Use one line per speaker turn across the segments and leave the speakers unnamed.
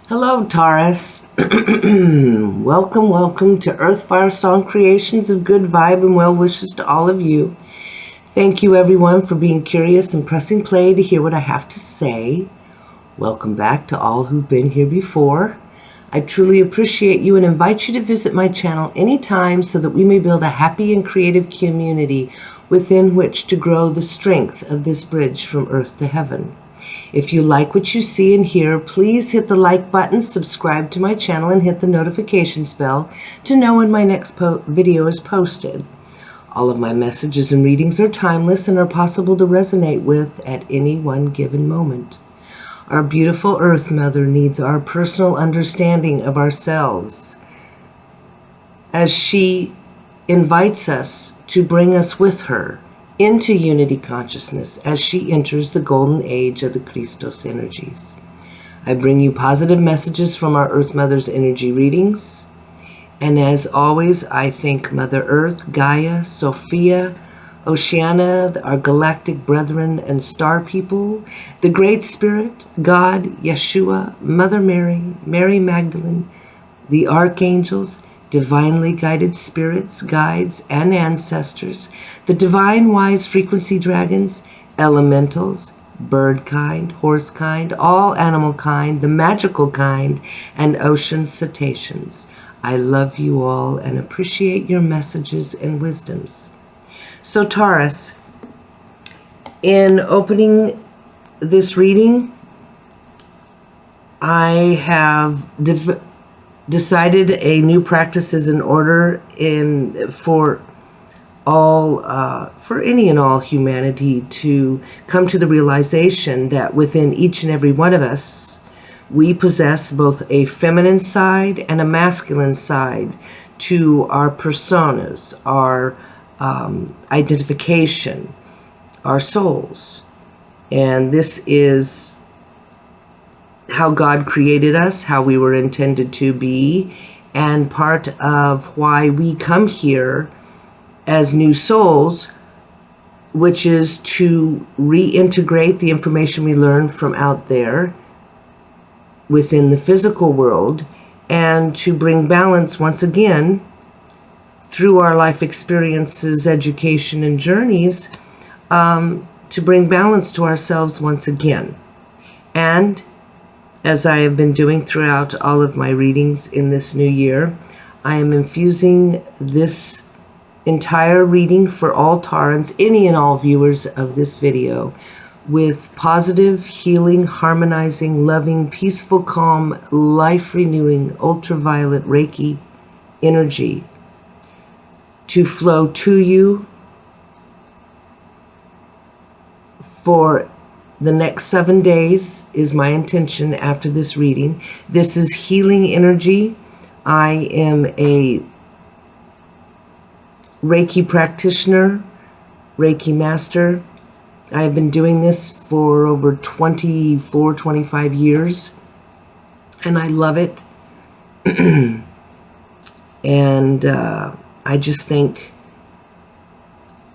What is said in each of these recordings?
Hello, Taurus. Welcome to Earth Fire Song Creations of good vibe and well wishes to all of you. Thank you, everyone, for being curious and pressing play to hear what I have to say. Welcome back to all who've been here before. I truly appreciate you and invite you to visit my channel anytime so that we may build a happy and creative community within which to grow the strength of this bridge from Earth to Heaven. If you like what you see and hear, please hit the like button, subscribe to my channel, and hit the notifications bell to know when my next video is posted. All of my messages and readings are timeless and are possible to resonate with at any one given moment. Our beautiful Earth Mother needs our personal understanding of ourselves as she invites us to bring us with her into unity consciousness as she enters the golden age of the Christos energies. I bring you positive messages from our Earth Mother's energy readings. And as always, I thank Mother Earth, Gaia, Sophia, Oceana, our galactic brethren and star people, the Great Spirit, God, Yeshua, Mother Mary, Mary Magdalene, the archangels, divinely guided spirits, guides, and ancestors, the divine wise frequency dragons, elementals, bird kind, horse kind, all animal kind, the magical kind, and ocean cetaceans. I love you all and appreciate your messages and wisdoms. So Taurus, in opening this reading, I have decided a new practice is in order for any and all humanity to come to the realization that within each and every one of us, we possess both a feminine side and a masculine side to our personas, our identification, our souls. And this is how God created us, how we were intended to be, and part of why we come here as new souls, which is to reintegrate the information we learn from out there within the physical world and to bring balance once again through our life experiences, education, and journeys, to bring balance to ourselves once again. And as I have been doing throughout all of my readings in this new year, I am infusing this entire reading for all Taurans, any and all viewers of this video, with positive, healing, harmonizing, loving, peaceful, calm, life-renewing, ultraviolet Reiki energy to flow to you for the next 7 days is my intention after this reading. This is healing energy. I am a Reiki practitioner, Reiki master. I have been doing this for over 25 years, and I love it. And I just think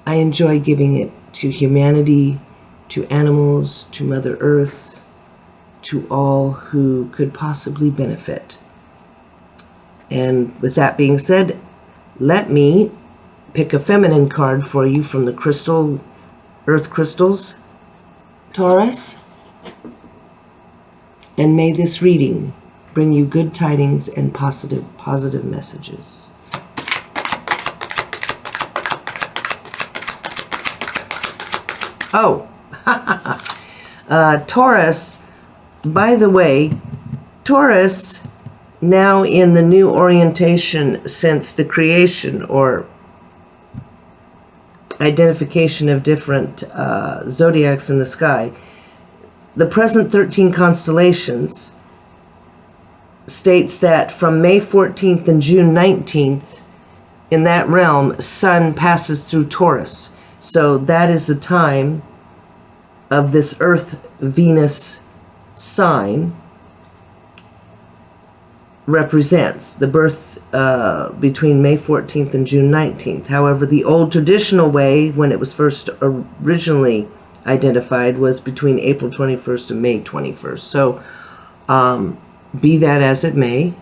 I enjoy giving it to humanity, to animals, to Mother Earth, to all who could possibly benefit. And with that being said, let me pick a feminine card for you from the Earth crystals, Taurus. And may this reading bring you good tidings and positive messages. Oh, Taurus, by the way, Taurus, now in the new orientation since the creation or identification of different zodiacs in the sky, the present 13 constellations states that from May 14th and June 19th, in that realm, Sun passes through Taurus. So that is the time of this Earth-Venus sign represents the birth between May 14th and June 19th. However, the old traditional way, when it was first originally identified, was between April 21st and May 21st. So be that as it may.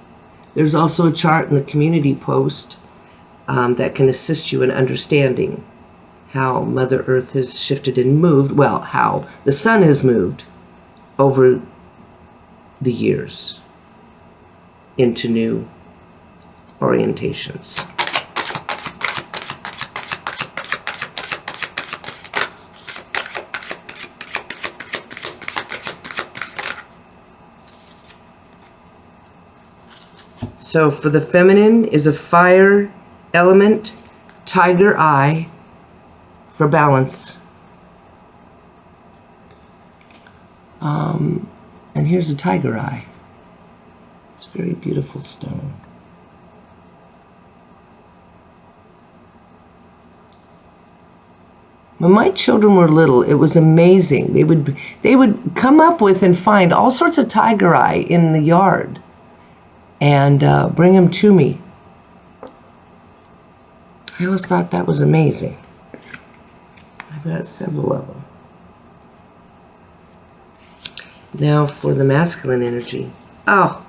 There's also a chart in the community post that can assist you in understanding how Mother Earth has shifted and moved, well, how the sun has moved over the years into new orientations. So for the feminine is a fire element, tiger eye for balance. And here's a tiger eye. It's a very beautiful stone. When my children were little, it was amazing. They would come up with and find all sorts of tiger eye in the yard and bring them to me. I always thought that was amazing. I've got several of them. Now for the masculine energy. Oh,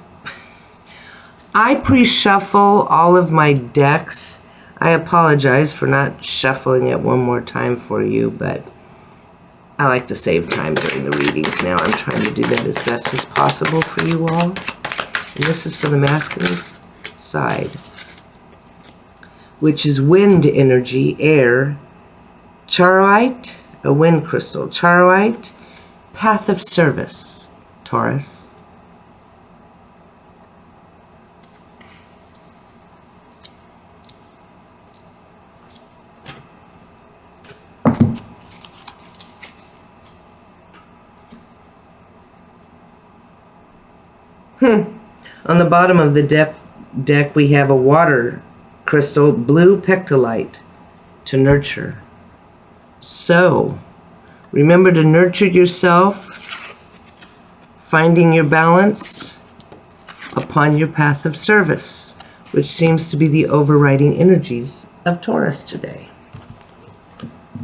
I pre-shuffle all of my decks. I apologize for not shuffling it one more time for you, but I like to save time during the readings now. I'm trying to do that as best as possible for you all. And this is for the masculine side, which is wind energy, air, charoite, a wind crystal, charoite, path of service, Taurus. On the bottom of the deck, we have a water crystal, blue pectolite, to nurture. So, remember to nurture yourself, finding your balance upon your path of service, which seems to be the overriding energies of Taurus today.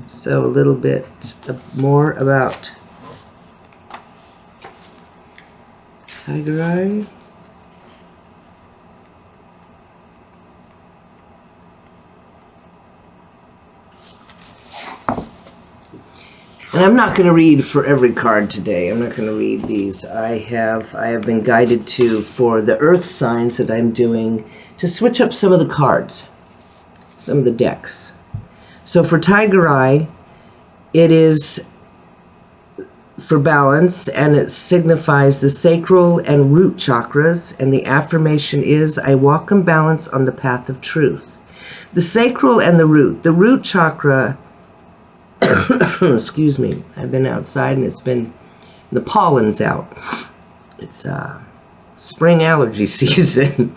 So, a little bit more about Tiger Eye. And I'm not going to read for every card today. I'm not going to read these. I have been guided for the earth signs that I'm doing, to switch up some of the cards, some of the decks. So for Tiger Eye, it is for balance, and it signifies the sacral and root chakras, and the affirmation is, I walk in balance on the path of truth. The sacral and the root chakra, excuse me, I've been outside and the pollen's out. It's spring allergy season.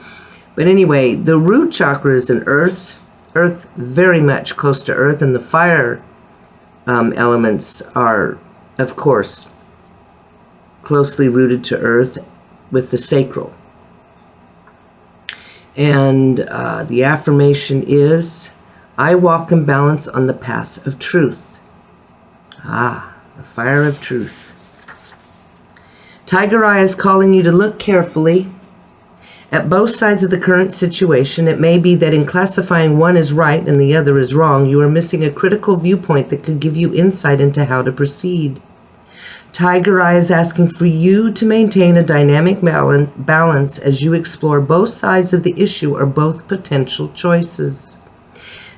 But anyway, the root chakra is an earth very much close to earth, and the fire elements are, of course, closely rooted to earth with the sacral. And the affirmation is, I walk in balance on the path of truth. Ah, the fire of truth. Tiger Eye is calling you to look carefully at both sides of the current situation. It may be that in classifying one as right and the other as wrong, you are missing a critical viewpoint that could give you insight into how to proceed. Tiger Eye is asking for you to maintain a dynamic balance as you explore both sides of the issue or both potential choices.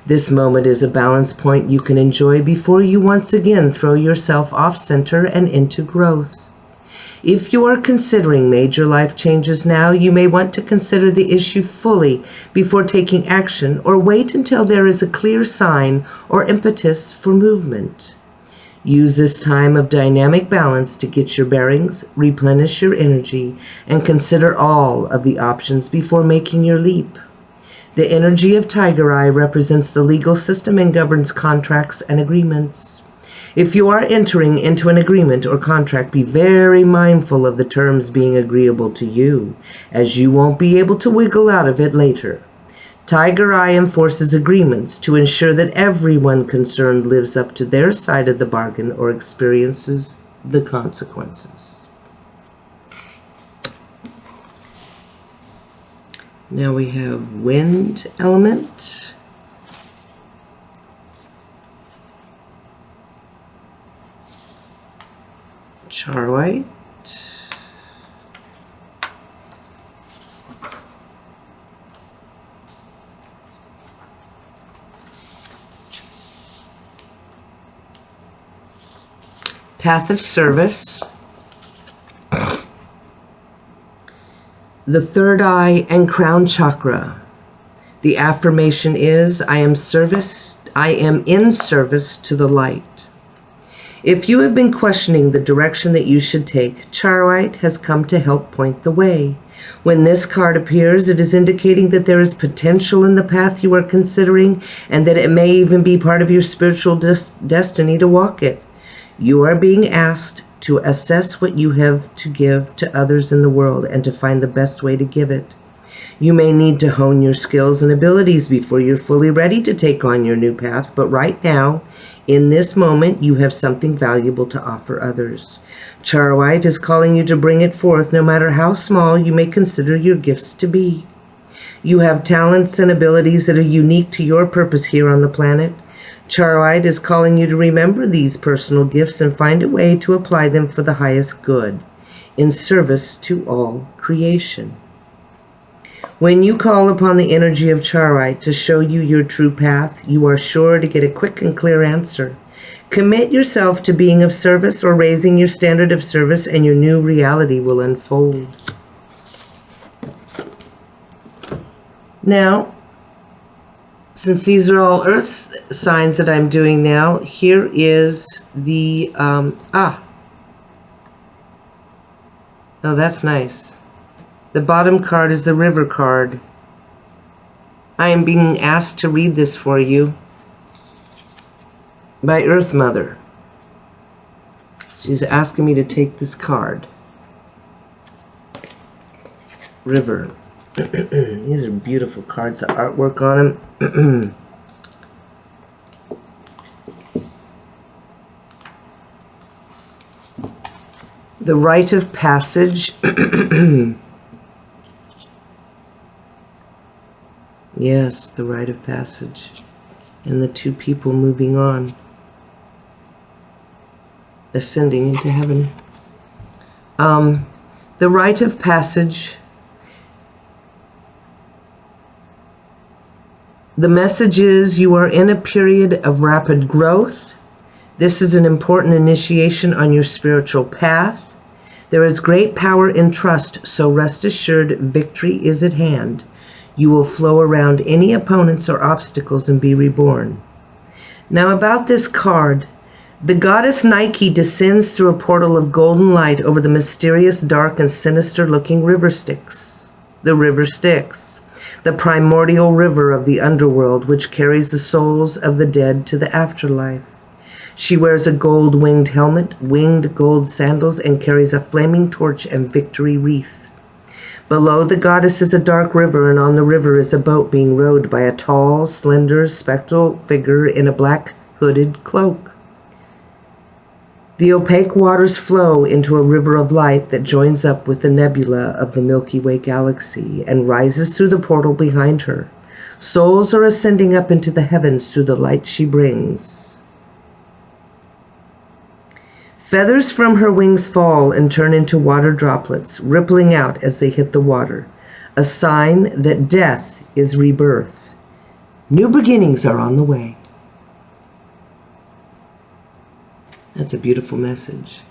This moment is a balance point you can enjoy before you once again throw yourself off center and into growth. If you are considering major life changes now, you may want to consider the issue fully before taking action, or wait until there is a clear sign or impetus for movement. Use this time of dynamic balance to get your bearings, replenish your energy, and consider all of the options before making your leap. The energy of Tiger Eye represents the legal system and governs contracts and agreements. If you are entering into an agreement or contract, be very mindful of the terms being agreeable to you, as you won't be able to wiggle out of it later. Tiger Eye enforces agreements to ensure that everyone concerned lives up to their side of the bargain or experiences the consequences. Now we have wind element. Charoite. Path of service. The third eye and crown chakra. The affirmation is, I am in service to the light. If you have been questioning the direction that you should take, Charoite has come to help point the way. When this card appears, it is indicating that there is potential in the path you are considering and that it may even be part of your spiritual destiny to walk it. You are being asked to assess what you have to give to others in the world and to find the best way to give it. You may need to hone your skills and abilities before you're fully ready to take on your new path, but right now, in this moment, you have something valuable to offer others. Charoite is calling you to bring it forth, no matter how small you may consider your gifts to be. You have talents and abilities that are unique to your purpose here on the planet. Charoite is calling you to remember these personal gifts and find a way to apply them for the highest good, in service to all creation. When you call upon the energy of Charoite to show you your true path, you are sure to get a quick and clear answer. Commit yourself to being of service or raising your standard of service, and your new reality will unfold. Now, since these are all earth signs that I'm doing now, here is the, oh, that's nice. The bottom card is the river card. I am being asked to read this for you by Earth Mother. She's asking me to take this card. River. These are beautiful cards, the artwork on them. The rite of passage. Yes, the rite of passage. And the two people moving on. Ascending into heaven. The rite of passage. The message is you are in a period of rapid growth. This is an important initiation on your spiritual path. There is great power in trust, so rest assured victory is at hand. You will flow around any opponents or obstacles and be reborn. Now about this card, the goddess Nike descends through a portal of golden light over the mysterious, dark, and sinister-looking river Styx. The river Styx, the primordial river of the underworld, which carries the souls of the dead to the afterlife. She wears a gold-winged helmet, winged gold sandals, and carries a flaming torch and victory wreath. Below the goddess is a dark river, and on the river is a boat being rowed by a tall, slender, spectral figure in a black hooded cloak. The opaque waters flow into a river of light that joins up with the nebula of the Milky Way galaxy and rises through the portal behind her. Souls are ascending up into the heavens through the light she brings. Feathers from her wings fall and turn into water droplets, rippling out as they hit the water, a sign that death is rebirth. New beginnings are on the way. That's a beautiful message.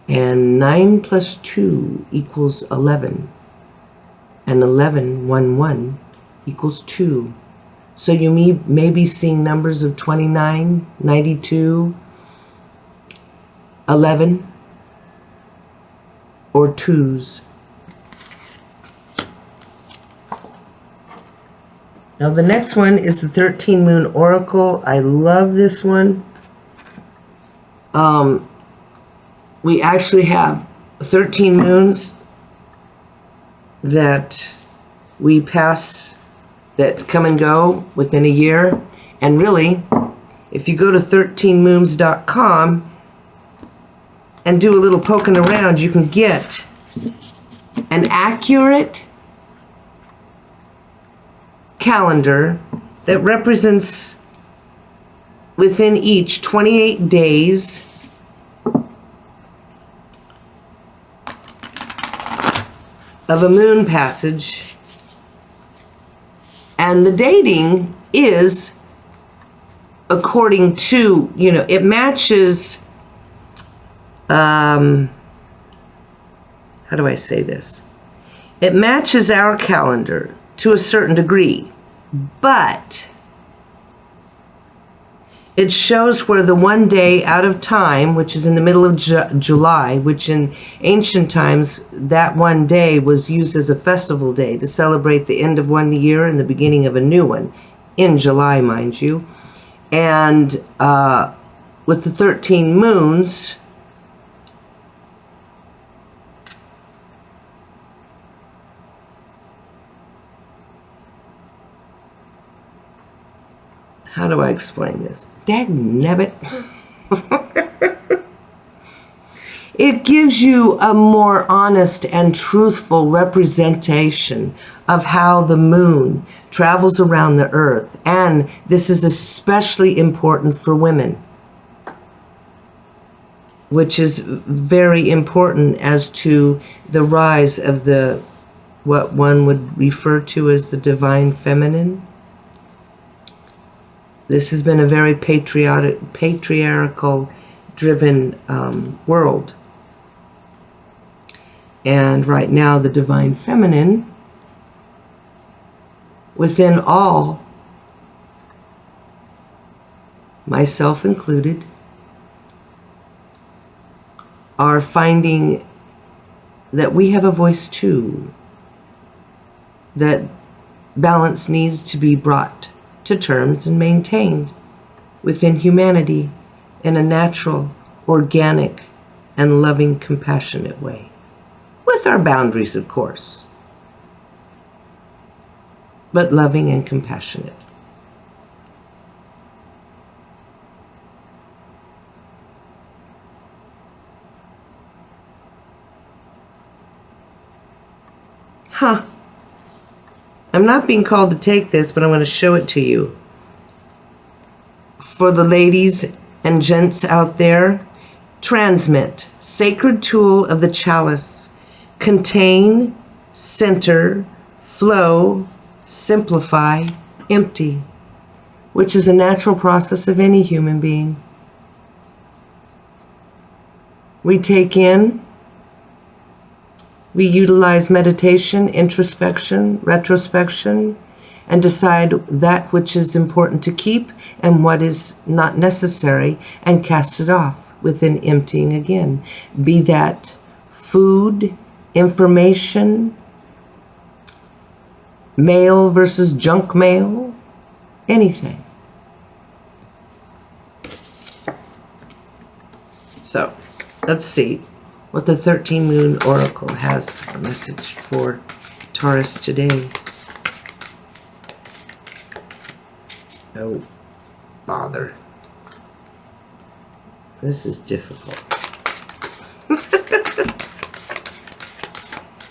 And 9 plus 2 equals 11. And 11, 1, 1 equals 2. So you may be seeing numbers of 29, 92, 11, or 2s. Now the next one is the 13 Moon Oracle. I love this one. We actually have 13 moons that we pass, that come and go within a year. And really, if you go to 13moons.com and do a little poking around, you can get an accurate calendar that represents within each 28 days of a moon passage, and the dating is according to, it matches, how do I say this? It matches our calendar to a certain degree, but it shows where the one day out of time, which is in the middle of July, which in ancient times, that one day was used as a festival day to celebrate the end of one year and the beginning of a new one, in July, mind you. And with the 13 moons, how do I explain this? Dagnabbit. It gives you a more honest and truthful representation of how the moon travels around the earth. And this is especially important for women, which is very important as to the rise of the, what one would refer to as the divine feminine. This has been a very patriarchal driven world. And right now the divine feminine, within all, myself included, are finding that we have a voice too, that balance needs to be brought to terms and maintained within humanity in a natural, organic, and loving, compassionate way. With our boundaries, of course, but loving and compassionate. I'm not being called to take this, but I'm going to show it to you. For the ladies and gents out there, transmit, sacred tool of the chalice, contain, center, flow, simplify, empty, which is a natural process of any human being. We take in, we utilize meditation, introspection, retrospection, and decide that which is important to keep and what is not necessary, and cast it off within emptying again. Be that food, information, mail versus junk mail, anything. So, let's see what the 13 Moon Oracle has for a message for Taurus today. Oh, bother. This is difficult.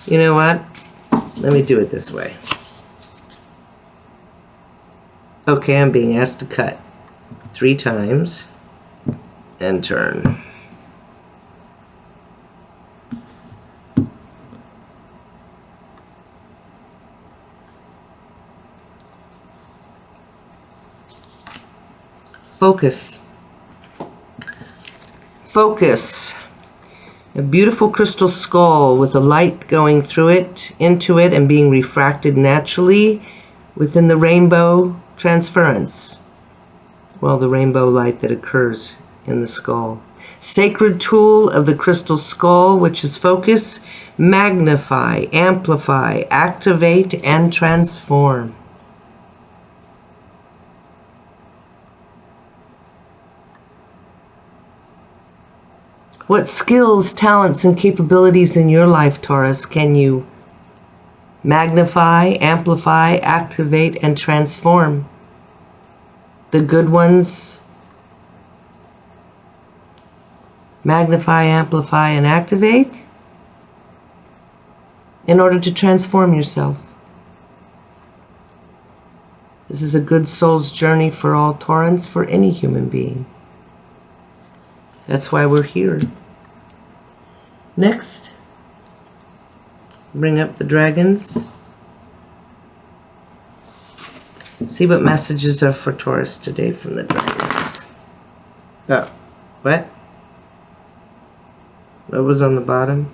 You know what? Let me do it this way. Okay, I'm being asked to cut 3 times and turn. Focus. Focus. A beautiful crystal skull with a light going through it, into it, and being refracted naturally within the rainbow transference. Well, the rainbow light that occurs in the skull. Sacred tool of the crystal skull, which is focus, magnify, amplify, activate, and transform. What skills, talents, and capabilities in your life, Taurus, can you magnify, amplify, activate, and transform? The good ones, magnify, amplify, and activate in order to transform yourself. This is a good soul's journey for all Taurans, for any human being. That's why we're here. Next, bring up the dragons. See what messages are for Taurus today from the dragons. Oh, what? What was on the bottom?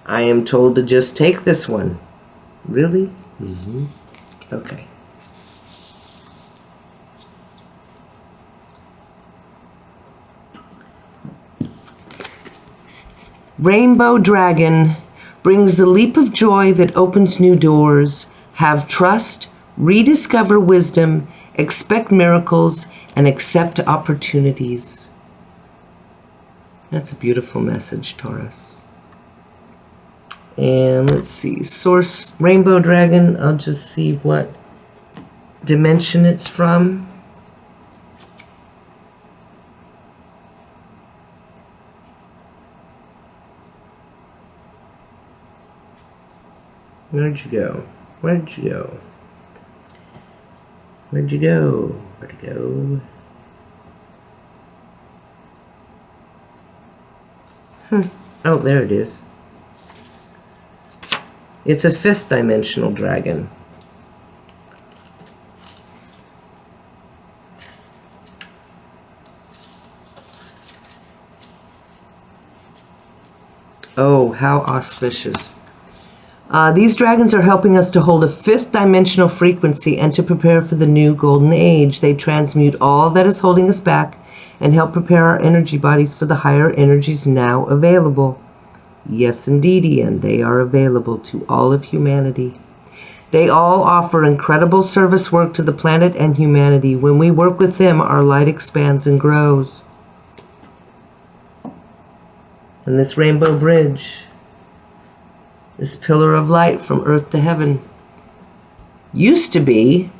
I am told to just take this one. Really? Okay. Rainbow Dragon brings the leap of joy that opens new doors. Have trust, rediscover wisdom, expect miracles, and accept opportunities. That's a beautiful message, Taurus. And let's see, source Rainbow Dragon. I'll just see what dimension it's from. Where'd you go? Where'd you go? Where'd you go? Where'd you go? Oh, there it is. It's a 5th dimensional dragon. Oh, how auspicious. These dragons are helping us to hold a 5th dimensional frequency and to prepare for the new golden age. They transmute all that is holding us back and help prepare our energy bodies for the higher energies now available. Yes, indeed, Ian, they are available to all of humanity. They all offer incredible service work to the planet and humanity. When we work with them, our light expands and grows. And this rainbow bridge, this pillar of light from earth to heaven, used to be,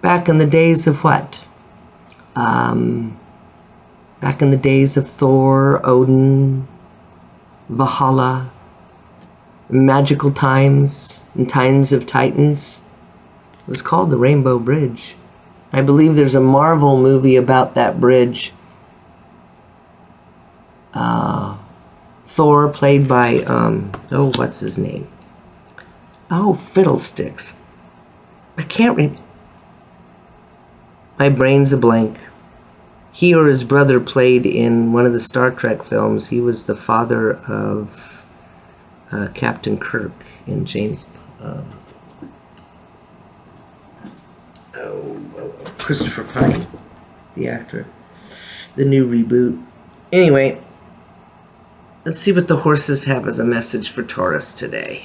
back in the days of what? Back in the days of Thor, Odin, Valhalla, magical times, and times of Titans. It was called the Rainbow Bridge. I believe there's a Marvel movie about that bridge. Thor, played by, what's his name? Oh, Fiddlesticks. I can't remember. My brain's a blank. He or his brother played in one of the Star Trek films. He was the father of Captain Kirk in James... Christopher Pine, the actor. The new reboot. Anyway, let's see what the horses have as a message for Taurus today.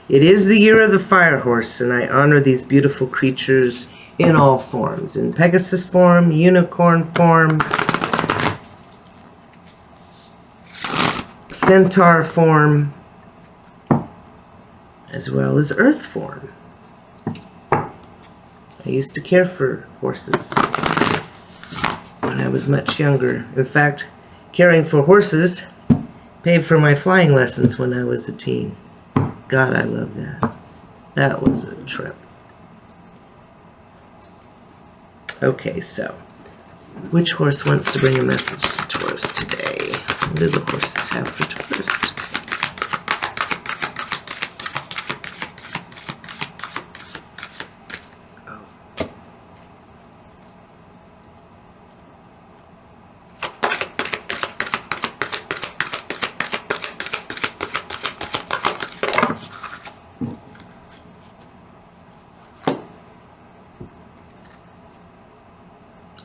It is the year of the fire horse, and I honor these beautiful creatures in all forms. In Pegasus form, unicorn form, centaur form, as well as earth form. I used to care for horses when I was much younger. In fact, caring for horses paid for my flying lessons when I was a teen. God, I love that. That was a trip. Okay, so, which horse wants to bring a message to Taurus today? What do the horses have for Taurus?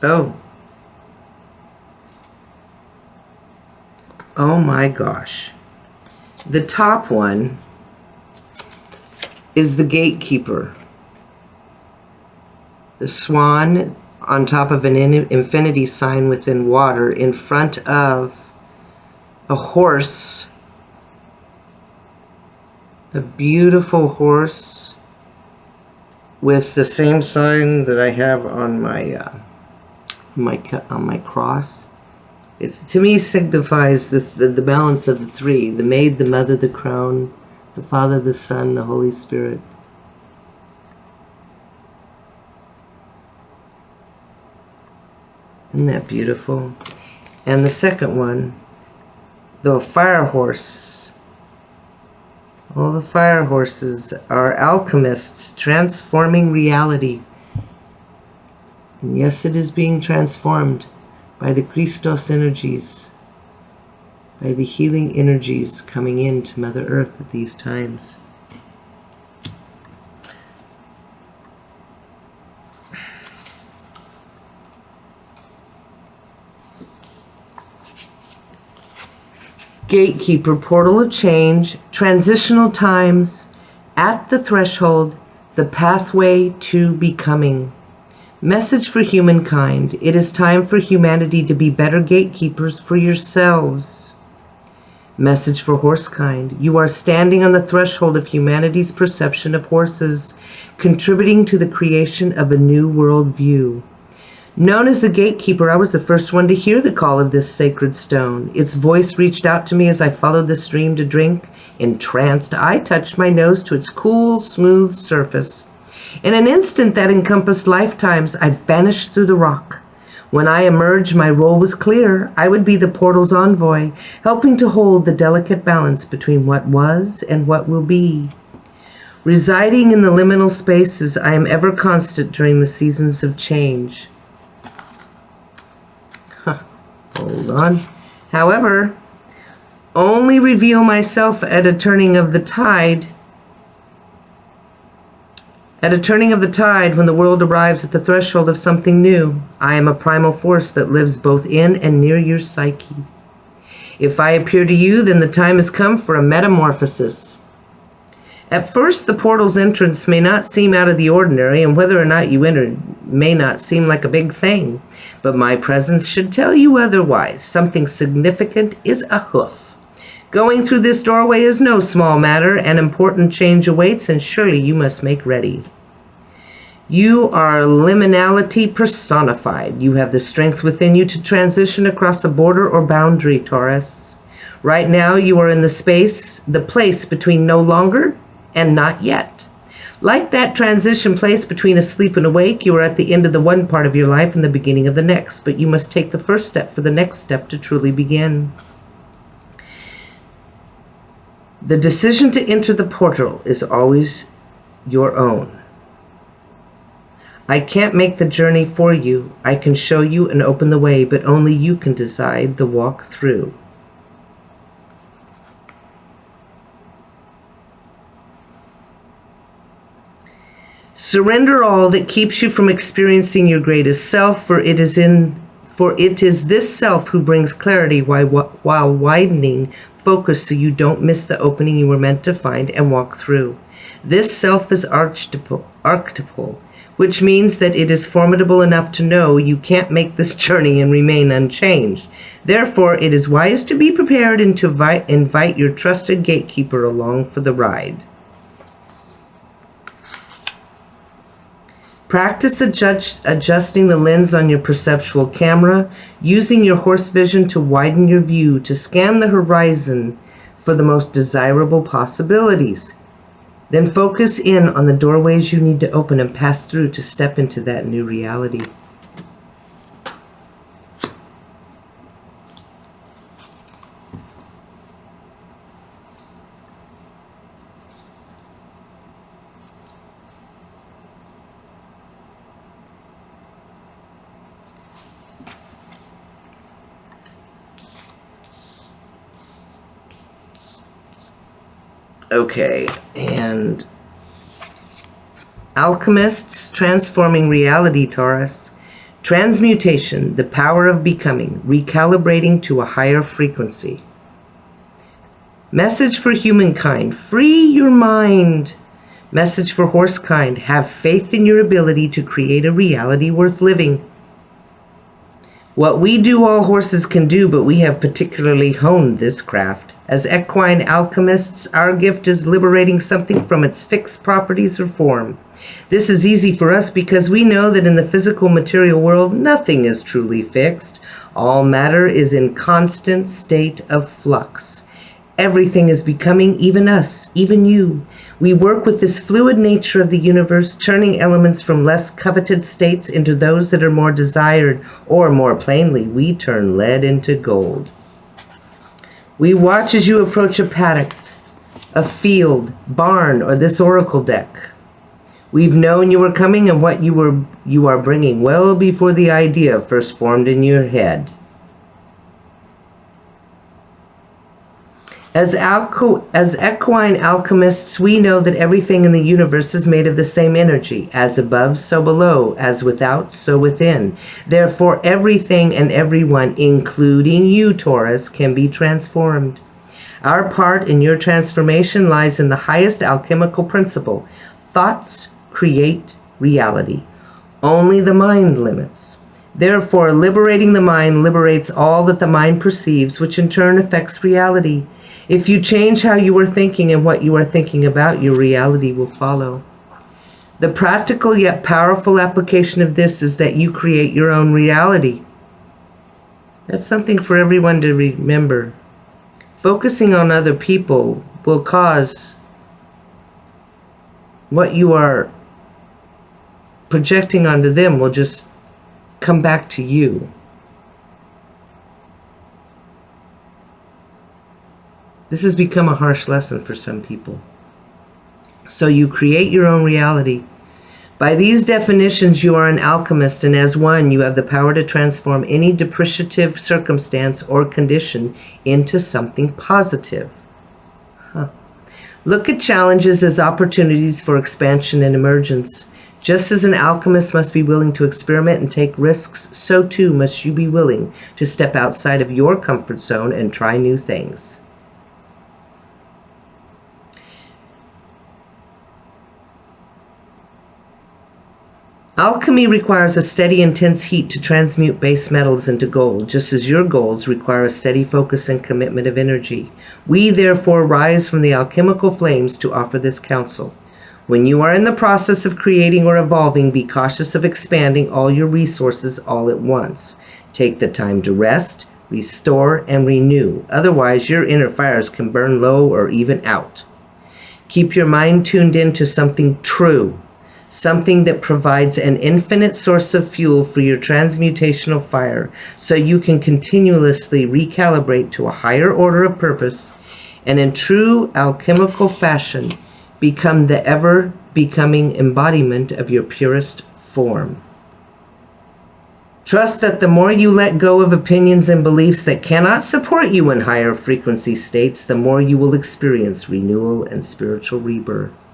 Oh. Oh my gosh. The top one is the gatekeeper. The swan on top of an infinity sign within water in front of a horse. A beautiful horse with the same sign that I have on my on my cross. It's, to me, signifies the balance of the three: the maid, the mother, the crown, the Father, the Son, the Holy Spirit. Isn't that beautiful? And the second one, the fire horse. All the fire horses are alchemists transforming reality. And yes, it is being transformed by the Christos energies, by the healing energies coming into Mother Earth at these times. Gatekeeper, portal of change, transitional times, at the threshold, the pathway to becoming. Message for humankind. It is time for humanity to be better gatekeepers for yourselves. Message for horsekind. You are standing on the threshold of humanity's perception of horses, contributing to the creation of a new worldview. Known as the gatekeeper, I was the first one to hear the call of this sacred stone. Its voice reached out to me as I followed the stream to drink. Entranced, I touched my nose to its cool, smooth surface. In an instant that encompassed lifetimes, I vanished through the rock. When I emerged, my role was clear. I would be the portal's envoy, helping to hold the delicate balance between what was and what will be. Residing in the liminal spaces, I am ever constant during the seasons of change. Hold on. However, only reveal myself at a turning of the tide. At a turning of the tide, when the world arrives at the threshold of something new, I am a primal force that lives both in and near your psyche. If I appear to you, then the time has come for a metamorphosis. At first, the portal's entrance may not seem out of the ordinary, and whether or not you enter may not seem like a big thing. But my presence should tell you otherwise. Something significant is ahoof. Going through this doorway is no small matter. An important change awaits, and surely you must make ready. You are liminality personified. You have the strength within you to transition across a border or boundary, Taurus. Right now, you are in the place between no longer and not yet. Like that transition place between asleep and awake, you are at the end of the one part of your life and the beginning of the next, but you must take the first step for the next step to truly begin. The decision to enter the portal is always your own. I can't make the journey for you. I can show you and open the way, but only you can decide the walk through. Surrender all that keeps you from experiencing your greatest self, for it is this self who brings clarity while widening focus so you don't miss the opening you were meant to find and walk through. This self is archetypal, which means that it is formidable enough to know you can't make this journey and remain unchanged. Therefore, it is wise to be prepared and to invite your trusted gatekeeper along for the ride. Practice adjusting the lens on your perceptual camera, using your horse vision to widen your view, to scan the horizon for the most desirable possibilities. Then focus in on the doorways you need to open and pass through to step into that new reality. Okay, and alchemists transforming reality, Taurus. Transmutation, the power of becoming, recalibrating to a higher frequency. Message for humankind, free your mind. Message for horsekind, have faith in your ability to create a reality worth living. What we do, all horses can do, but we have particularly honed this craft. As equine alchemists, our gift is liberating something from its fixed properties or form. This is easy for us because we know that in the physical material world, nothing is truly fixed. All matter is in constant state of flux. Everything is becoming, even us, even you. We work with this fluid nature of the universe, turning elements from less coveted states into those that are more desired, or more plainly, we turn lead into gold. We watch as you approach a paddock, a field, barn, or this oracle deck. We've known you were coming and what you are bringing well before the idea first formed in your head. As equine alchemists, we know that everything in the universe is made of the same energy, as above, so below, as without, so within. Therefore, everything and everyone, including you, Taurus, can be transformed. Our part in your transformation lies in the highest alchemical principle. Thoughts create reality. Only the mind limits. Therefore, liberating the mind liberates all that the mind perceives, which in turn affects reality. If you change how you are thinking and what you are thinking about, your reality will follow. The practical yet powerful application of this is that you create your own reality. That's something for everyone to remember. Focusing on other people will cause what you are projecting onto them will just come back to you. This has become a harsh lesson for some people. So you create your own reality. By these definitions, you are an alchemist, and as one, you have the power to transform any depreciative circumstance or condition into something positive. Look at challenges as opportunities for expansion and emergence. Just as an alchemist must be willing to experiment and take risks, so too must you be willing to step outside of your comfort zone and try new things. Alchemy requires a steady, intense heat to transmute base metals into gold, just as your goals require a steady focus and commitment of energy. We therefore rise from the alchemical flames to offer this counsel. When you are in the process of creating or evolving, be cautious of expanding all your resources all at once. Take the time to rest, restore, and renew. Otherwise, your inner fires can burn low or even out. Keep your mind tuned into something true, something that provides an infinite source of fuel for your transmutational fire, so you can continuously recalibrate to a higher order of purpose, and in true alchemical fashion, become the ever-becoming embodiment of your purest form. Trust that the more you let go of opinions and beliefs that cannot support you in higher frequency states, the more you will experience renewal and spiritual rebirth.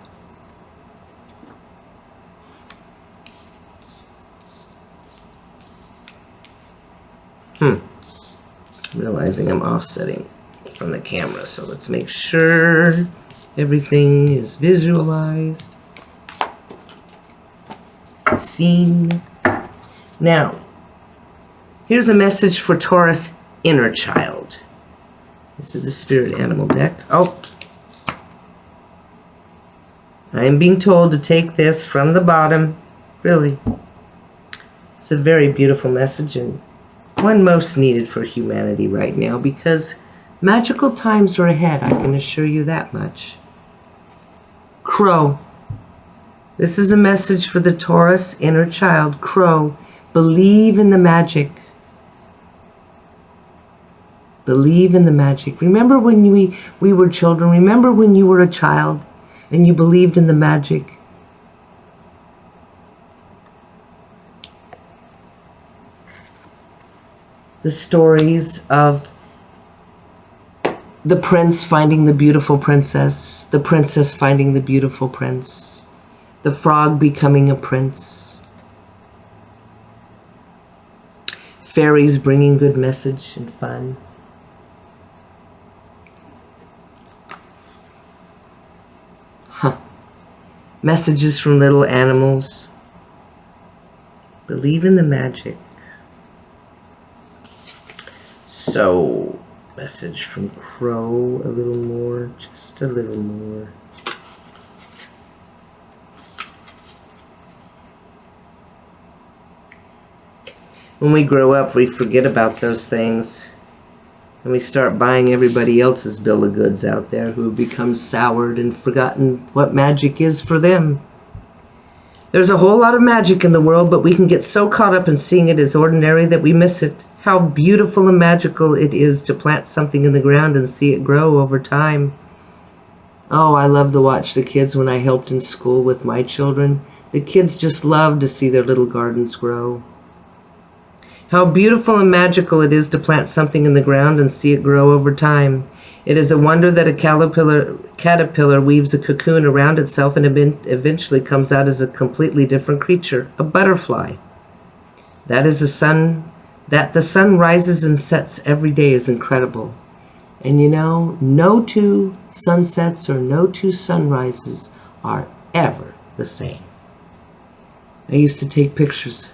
Realizing I'm offsetting from the camera, so let's make sure everything is visualized, seen. Now, here's a message for Taurus inner child. This is the spirit animal deck. Oh, I am being told to take this from the bottom. Really, it's a very beautiful message and one most needed for humanity right now, because magical times are ahead, I can assure you that much. Crow. This is a message for the Taurus inner child. Crow. Believe in the magic. Believe in the magic. Remember when we were children? Remember when you were a child and you believed in the magic? The stories of the prince finding the beautiful princess, the princess finding the beautiful prince, the frog becoming a prince, fairies bringing good message and fun. Messages from little animals. Believe in the magic. So, message from Crow, a little more, just a little more. When we grow up, we forget about those things. And we start buying everybody else's bill of goods out there who have become soured and forgotten what magic is for them. There's a whole lot of magic in the world, but we can get so caught up in seeing it as ordinary that we miss it. How beautiful and magical it is to plant something in the ground and see it grow over time. Oh, I love to watch the kids when I helped in school with my children. The kids just love to see their little gardens grow. How beautiful and magical it is to plant something in the ground and see it grow over time. It is a wonder that a caterpillar weaves a cocoon around itself and eventually comes out as a completely different creature, a butterfly. That the sun rises and sets every day is incredible. And you know, no two sunsets or no two sunrises are ever the same. I used to take pictures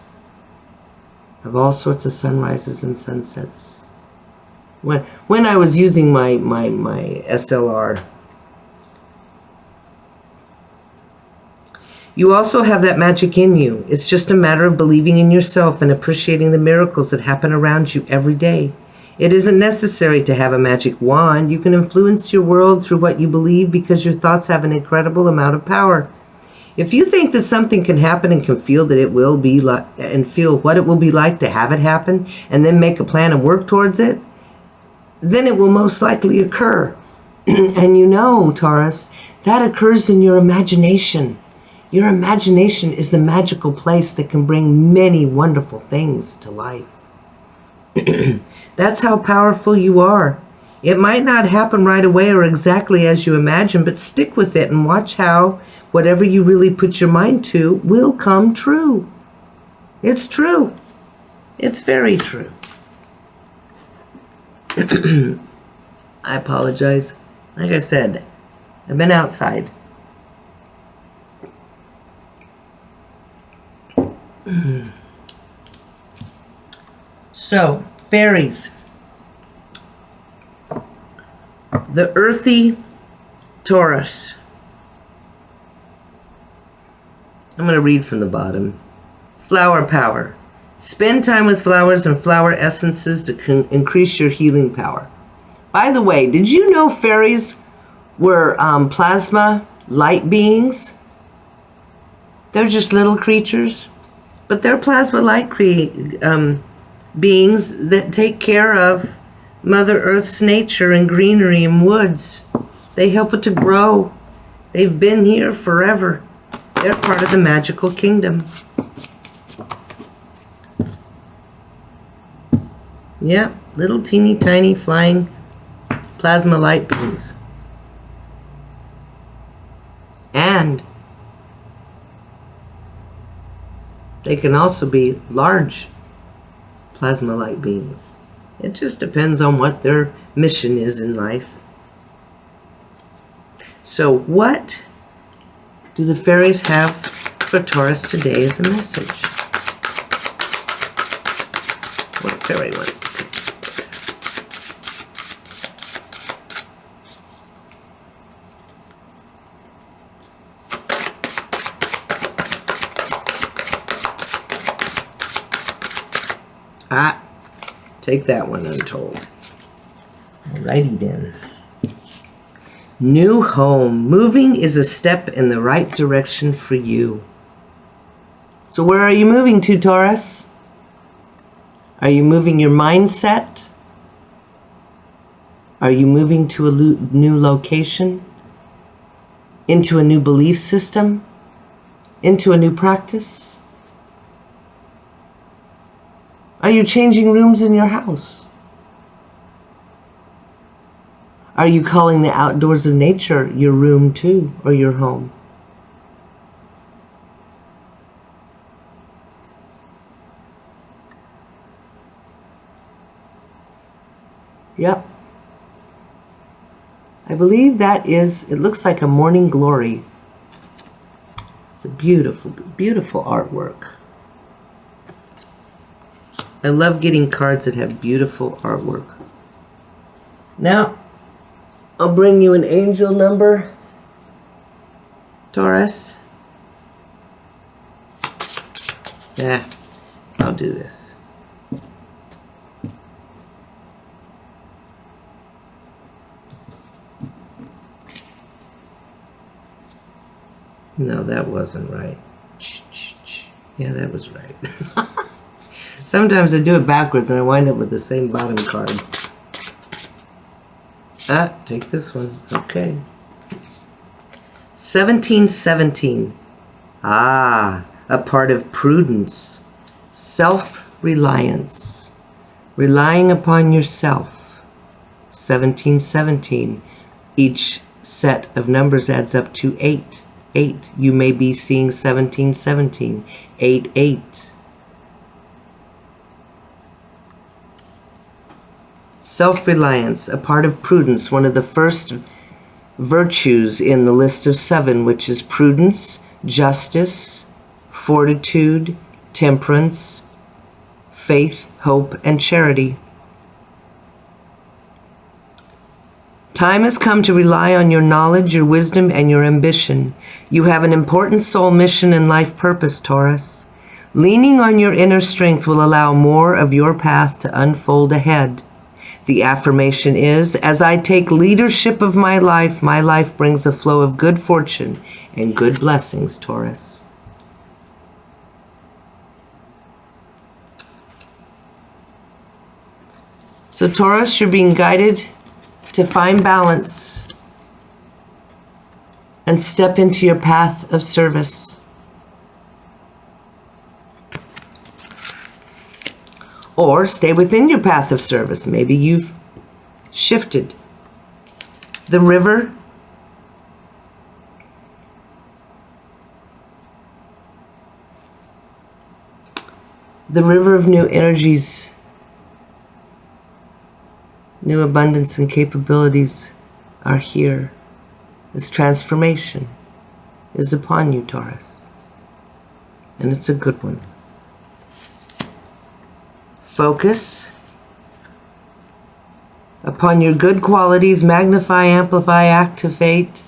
of all sorts of sunrises and sunsets when I was using my SLR. You also have that magic in you. It's just a matter of believing in yourself and appreciating the miracles that happen around you every day. It isn't necessary to have a magic wand. You can influence your world through what you believe because your thoughts have an incredible amount of power. If you think that something can happen and can feel that it will be like, and feel what it will be like to have it happen, and then make a plan and work towards it, then it will most likely occur. And you know, Taurus, that occurs in your imagination. Your imagination is the magical place that can bring many wonderful things to life. That's how powerful you are. It might not happen right away or exactly as you imagine, but stick with it and watch how whatever you really put your mind to will come true. It's true. It's very true. I apologize. Like I said, I've been outside. So, fairies. The earthy Taurus. I'm going to read from the bottom. Flower power. Spend time with flowers and flower essences to increase your healing power. By the way, did you know fairies were plasma light beings? They're just little creatures, but they're plasma light beings that take care of Mother Earth's nature and greenery and woods. They help it to grow. They've been here forever. They're part of the magical kingdom. Yeah, little teeny tiny flying plasma light beings. And they can also be large plasma light beings. It just depends on what their mission is in life. So what do the fairies have for Taurus today as a message? What fairy wants to come forward? Take that one untold. Alrighty then. New home. Moving is a step in the right direction for you. So where are you moving to, Taurus? Are you moving your mindset? Are you moving to a new location? Into a new belief system? Into a new practice? Are you changing rooms in your house? Are you calling the outdoors of nature your room too, or your home? Yep. I believe that is, it looks like a morning glory. It's a beautiful, beautiful artwork. I love getting cards that have beautiful artwork. Now, I'll bring you an angel number, Taurus. Yeah, I'll do this. No, that wasn't right. Yeah, that was right. Sometimes I do it backwards and I wind up with the same bottom card. Take this one. Okay. 1717. A part of prudence. Self-reliance. Relying upon yourself. 1717. Each set of numbers adds up to 8. 8. You may be seeing 1717. 8, 8. Self-reliance, a part of prudence, one of the first virtues in the list of 7, which is prudence, justice, fortitude, temperance, faith, hope, and charity. Time has come to rely on your knowledge, your wisdom, and your ambition. You have an important soul mission and life purpose, Taurus. Leaning on your inner strength will allow more of your path to unfold ahead. The affirmation is, as I take leadership of my life brings a flow of good fortune and good blessings, Taurus. So Taurus, you're being guided to find balance and step into your path of service. Or stay within your path of service. Maybe you've shifted. The river. The river of new energies, new abundance and capabilities are here. This transformation is upon you, Taurus. And it's a good one. Focus upon your good qualities, magnify, amplify, activate,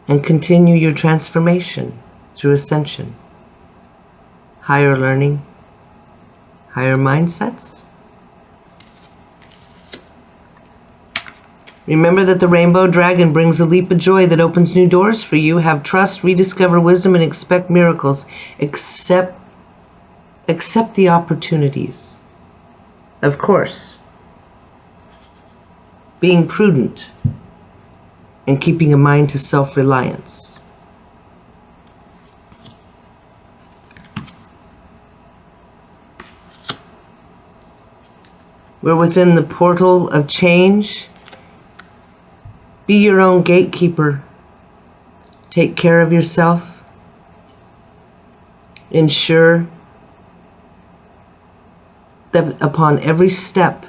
and continue your transformation through ascension. Higher learning, higher mindsets. Remember that the rainbow dragon brings a leap of joy that opens new doors for you. Have trust, rediscover wisdom, and expect miracles. Accept the opportunities. Of course, being prudent and keeping a mind to self-reliance. We're within the portal of change. Be your own gatekeeper. Take care of yourself. Ensure that upon every step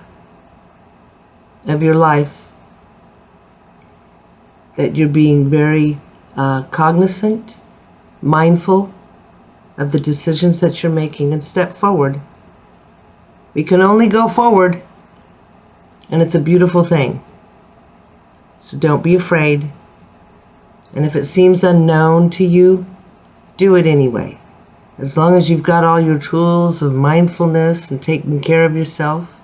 of your life that you're being very cognizant, mindful of the decisions that you're making, and step forward. We can only go forward, and it's a beautiful thing. So don't be afraid. And if it seems unknown to you, do it anyway. As long as you've got all your tools of mindfulness and taking care of yourself.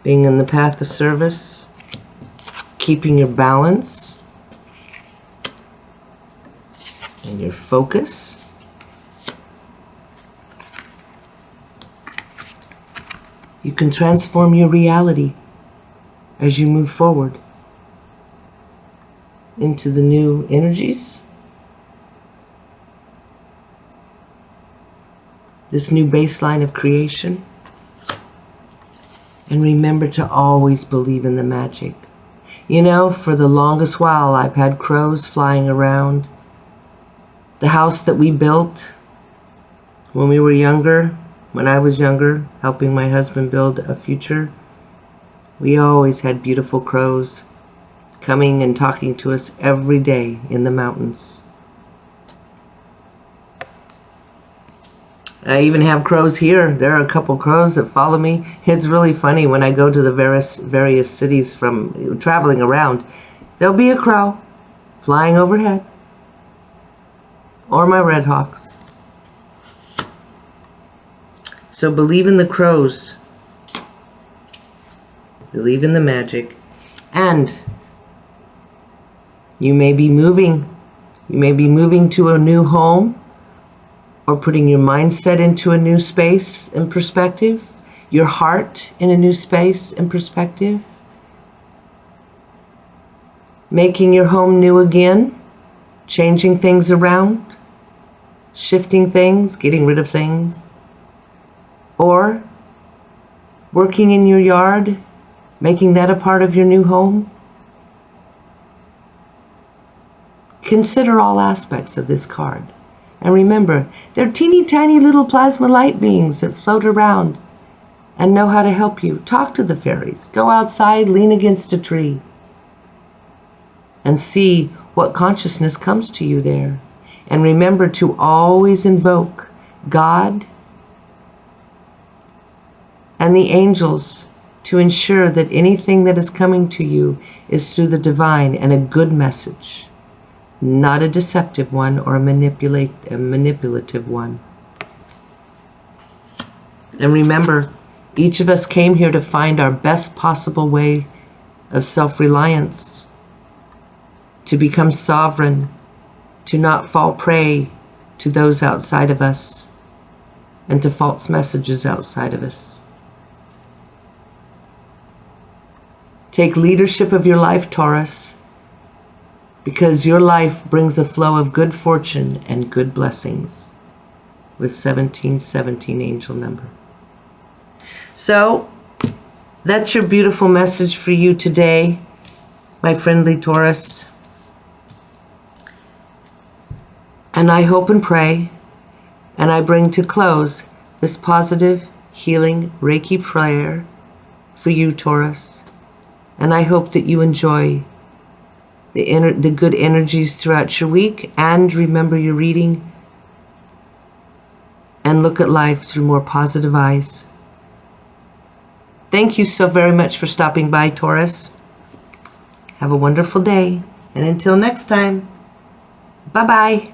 Being in the path of service. Keeping your balance. And your focus. You can transform your reality as you move forward into the new energies, this new baseline of creation. And remember to always believe in the magic. You know, for the longest while, I've had crows flying around. The house that we built when we were younger, when I was younger, helping my husband build a future, we always had beautiful crows coming and talking to us every day in the mountains. I even have crows here. There are a couple crows that follow me. It's really funny when I go to the various cities from traveling around. There'll be a crow flying overhead. Or my red hawks. So believe in the crows. Believe in the magic. And you may be moving. You may be moving to a new home, or putting your mindset into a new space and perspective, your heart in a new space and perspective, making your home new again, changing things around, shifting things, getting rid of things, or working in your yard, making that a part of your new home. Consider all aspects of this card. And remember, they're teeny tiny little plasma light beings that float around and know how to help you. Talk to the fairies. Go outside, lean against a tree, and see what consciousness comes to you there. And remember to always invoke God and the angels to ensure that anything that is coming to you is through the divine and a good message, not a deceptive one or a manipulative one. And remember, each of us came here to find our best possible way of self-reliance, to become sovereign, to not fall prey to those outside of us and to false messages outside of us. Take leadership of your life, Taurus, because your life brings a flow of good fortune and good blessings with 1717 angel number. So that's your beautiful message for you today, my friendly Taurus. And I hope and pray, and I bring to close this positive healing Reiki prayer for you, Taurus. And I hope that you enjoy the good energies throughout your week, and remember your reading and look at life through more positive eyes. Thank you so very much for stopping by, Taurus. Have a wonderful day, and until next time, bye-bye.